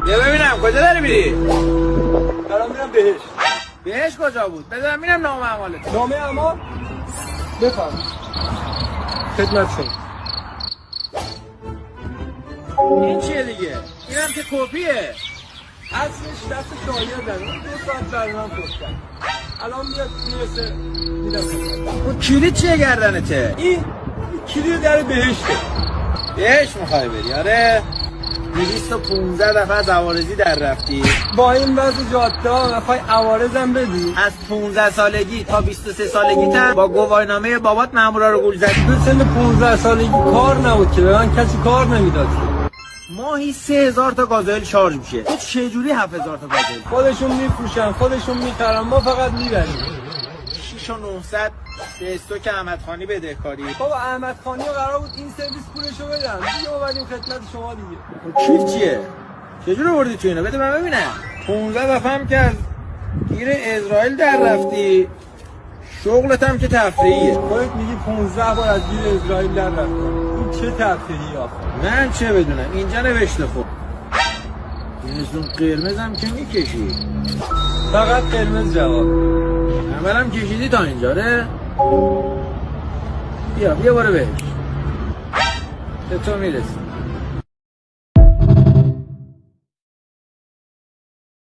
بیا ببینم کجا داری میری؟ دارم میرم بهش. بهش کجا بود؟ بذارم میرم نامه اعمالت. نامه اعمال؟ بفهم. خدمت شما. این چیه دیگه؟ اینم که کپیه. اصلش دست شاگردم. 2 ساعت برای من پست کرد. الان میاد میرسه میرم. اون کلید چیه گردنته؟ این کلید در بهشته. بهش میخوای بری؟ آره 215 دفعه از عوارضی در رفتی. با این وضع جاده ها میخوای عوارضم بدی؟ از 15 سالگی تا 23 سالگی تر با گواهینامه بابات مامورا رو گول زدی. تو سن 15 سالگی کار نبود که به من کسی کار نمیداد. ماهی 3000 تا گازوئیل شارژ میشه. تو چجوری 7000 تا گازوئیل؟ خودشون میفروشن خودشون میخرن ما فقط میبریم. 6900 به استوک احمدخانی بدهکاری. بابا احمدخانی قرار بود این سرویس پولشو بدن. دیگه اومدیم خدمت شما دیگه. کیف چیه؟ چجوری آوردی تو اینو؟ بده من ببینم. 15 دفعه هم که از گیر اسرائیل در رفتی. شغلت هم که تفریحیه. خودت میگی 15 بار از گیر اسرائیل در رفتم. این چه تفریحی آخه؟ من چه بدونم؟ اینجا نوشته خب. اینستون قرمزم که میکشی. فقط قرمز جواب. اولم کشیدی تا اینجا ره؟ بیا بارو بهش. به تو میرسی.